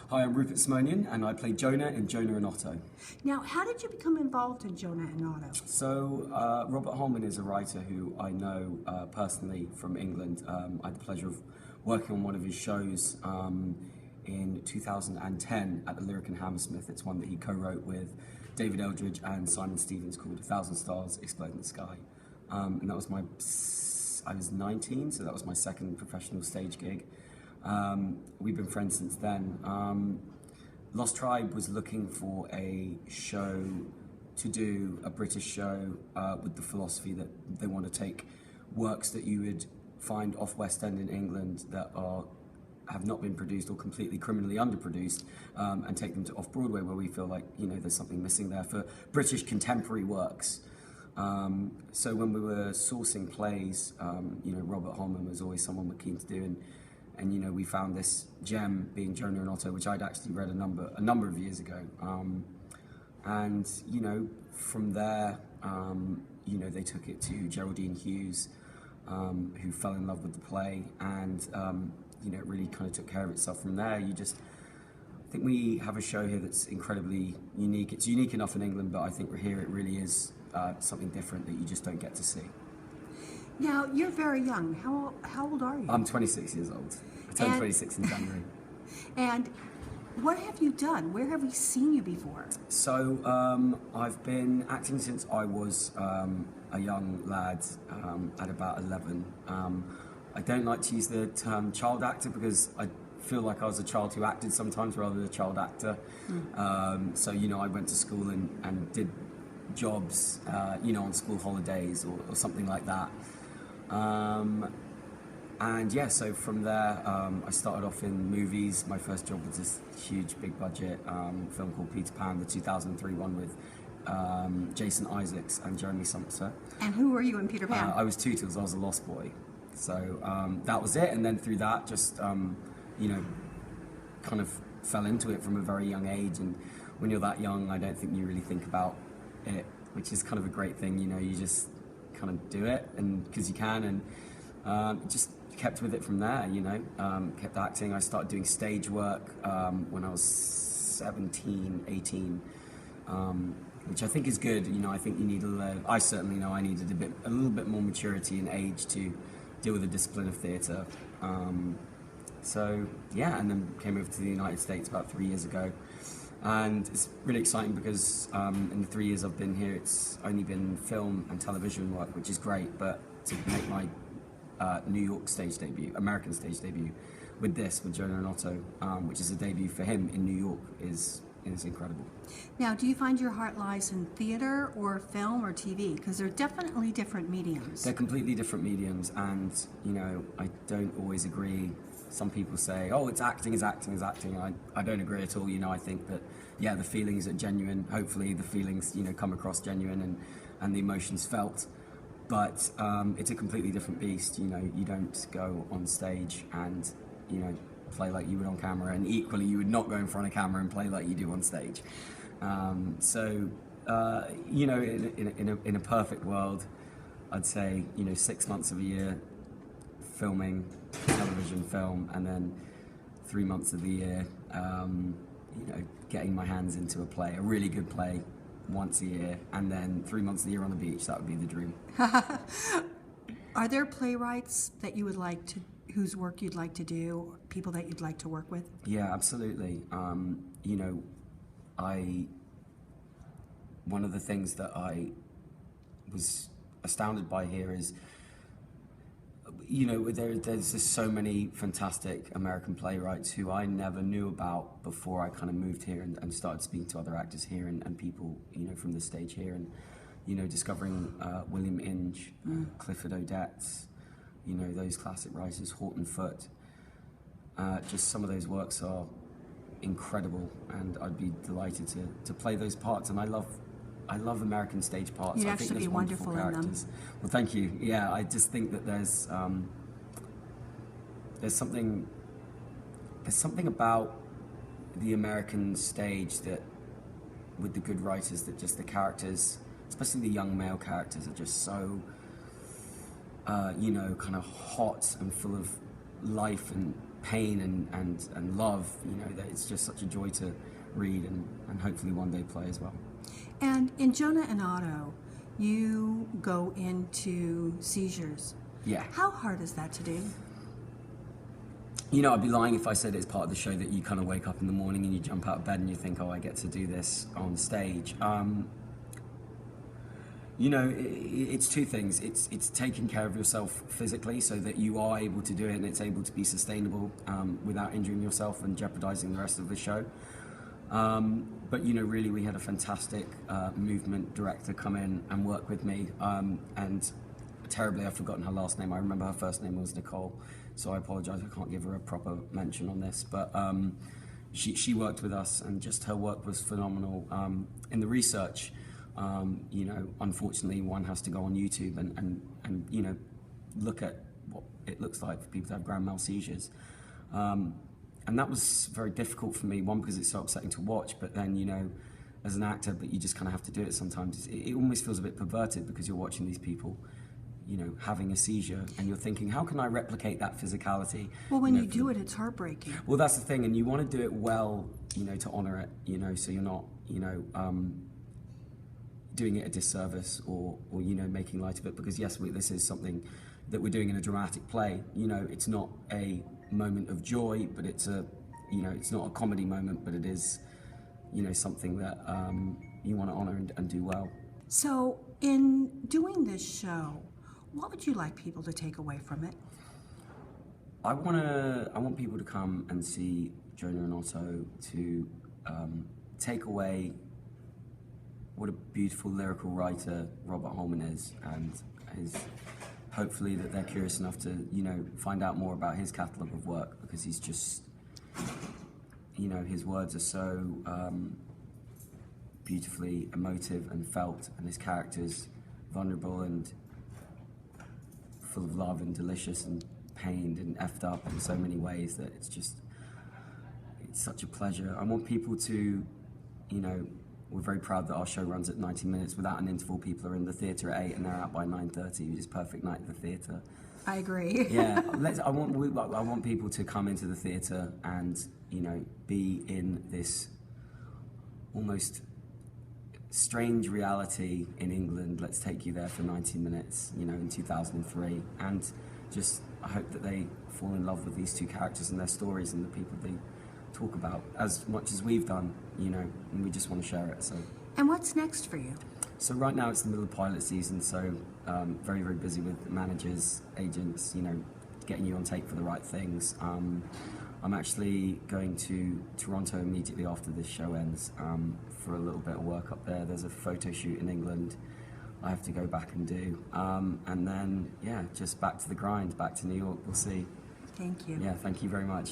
Hi, I'm Rupert Simonian, and I play Jonah in Jonah and Otto. Now, how did you become involved in Jonah and Otto? So, Robert Holman is a writer who I know personally from England. I had the pleasure of working on one of his shows in 2010 at the Lyric and Hammersmith. It's one that he co-wrote with David Eldridge and Simon Stevens called 1,000 Stars Explode in the Sky. And that was I was 19, so that was my second professional stage gig. We've been friends since then. Lost Tribe was looking for a show to do, a British show with the philosophy that they want to take works that you would find off West End in England that have not been produced or completely criminally underproduced, and take them to off-Broadway, where we feel like, you know, there's something missing there for British contemporary works. So when we were sourcing plays, you know, Robert Holman was always someone we're keen to do, and you know, we found this gem being Jonah and Otto, which I'd actually read a number of years ago. And you know, from there, you know, they took it to Geraldine Hughes, who fell in love with the play, and you know, it really kind of took care of itself from there. I think we have a show here that's incredibly unique. It's unique enough in England, but I think we're here, it really is something different that you just don't get to see. Now, you're very young. How old are you? I'm 26 years old. I turned 26 in January. And what have you done? Where have we seen you before? So, I've been acting since I was a young lad, at about 11. I don't like to use the term child actor because I feel like I was a child who acted sometimes rather than a child actor. So, you know, I went to school and did jobs, you know, on school holidays or something like that. And yeah, so from there, I started off in movies. My first job was this huge, big budget film called Peter Pan, the 2003 one with Jason Isaacs and Jeremy Sumpter. And who were you in Peter Pan? I was Tootles, I was a lost boy. So that was it, and then through that, just, you know, kind of fell into it from a very young age. And when you're that young, I don't think you really think about it, which is kind of a great thing, you know, you just kind of do it, and because you can, and just kept with it from there, you know, kept acting. I started doing stage work when I was 17, 18, which I think is good. You know, I think you need I certainly know I needed a little bit more maturity and age to deal with the discipline of theatre. So yeah, and then came over to the United States about 3 years ago. And it's really exciting because in the 3 years I've been here, it's only been film and television work, which is great, but to make my New York stage debut, American stage debut, with Jonah and Otto, which is a debut for him in New York, is incredible. Now, do you find your heart lies in theater or film or TV? Because they're definitely different mediums. They're completely different mediums, and you know, I don't always agree. Some people say, oh, it's acting. I don't agree at all. You know, I think that, yeah, the feelings are genuine. Hopefully the feelings, you know, come across genuine and the emotions felt. But it's a completely different beast. You know, you don't go on stage and, you know, play like you would on camera, and equally you would not go in front of camera and play like you do on stage. So, you know, in a perfect world, I'd say, you know, 6 months of a year filming television, film, and then 3 months of the year, you know, getting my hands into a play, a really good play, once a year, and then 3 months of the year on the beach. That would be the dream. Are there playwrights that you would like to, whose work you'd like to do, or people that you'd like to work with? Yeah, absolutely. You know, one of the things that I was astounded by here is, you know, there's just so many fantastic American playwrights who I never knew about before I kind of moved here and started speaking to other actors here and people, you know, from the stage here, and, you know, discovering William Inge, Clifford Odets, you know, those classic writers, Horton Foote. Just some of those works are incredible, and I'd be delighted to play those parts, and I love American stage parts. You'd I think actually be wonderful in them. Well, thank you. Yeah, I just think that there's something about the American stage that, with the good writers, that just the characters, especially the young male characters, are just so, you know, kind of hot and full of life and pain and love, you know, that it's just such a joy to read and hopefully one day play as well. And in Jonah and Otto, you go into seizures. Yeah. How hard is that to do? You know, I'd be lying if I said it's part of the show that you kind of wake up in the morning and you jump out of bed and you think, oh, I get to do this on stage. You know, it's two things. It's taking care of yourself physically so that you are able to do it and it's able to be sustainable without injuring yourself and jeopardizing the rest of the show. But, you know, really we had a fantastic movement director come in and work with me. And terribly, I've forgotten her last name. I remember her first name was Nicole. So I apologize, I can't give her a proper mention on this. But she worked with us and just her work was phenomenal. In the research, you know, unfortunately one has to go on YouTube and you know, look at what it looks like for people to have grand mal seizures. And that was very difficult for me, one, because it's so upsetting to watch, but then, you know, as an actor, but you just kind of have to do it sometimes. It almost feels a bit perverted because you're watching these people, you know, having a seizure and you're thinking, how can I replicate that physicality? Well, when you know, do it, it's heartbreaking. Well, that's the thing, and you want to do it well, you know, to honor it, you know, so you're not, you know, doing it a disservice or you know, making light of it, because yes, this is something that we're doing in a dramatic play. You know, it's not a moment of joy, but it's a, you know, it's not a comedy moment, but it is, you know, something that you want to honor and do well. So in doing this show, what would you like people to take away from it? I want people to come and see Jonah and Otto to take away what a beautiful lyrical writer Robert Holman is, and hopefully that they're curious enough to, you know, find out more about his catalogue of work, because he's just, you know, his words are so beautifully emotive and felt, and his characters vulnerable and full of love and delicious and pained and effed up in so many ways that it's such a pleasure. I want people to, you know, we're very proud that our show runs at 90 minutes without an interval. People are in the theatre at 8 and they're out by 9:30, which is perfect night at the theatre. I agree. Yeah, I want people to come into the theatre and, you know, be in this almost strange reality in England. Let's take you there for 90 minutes, you know, in 2003, and just I hope that they fall in love with these two characters and their stories and the people they talk about as much as we've done, you know, and we just want to share it. So. And what's next for you? So right now it's the middle of pilot season, so very, very busy with managers, agents, you know, getting you on tape for the right things. I'm actually going to Toronto immediately after this show ends for a little bit of work up there. There's a photo shoot in England I have to go back and do. And then, yeah, just back to the grind, back to New York, we'll see. Thank you. Yeah, thank you very much.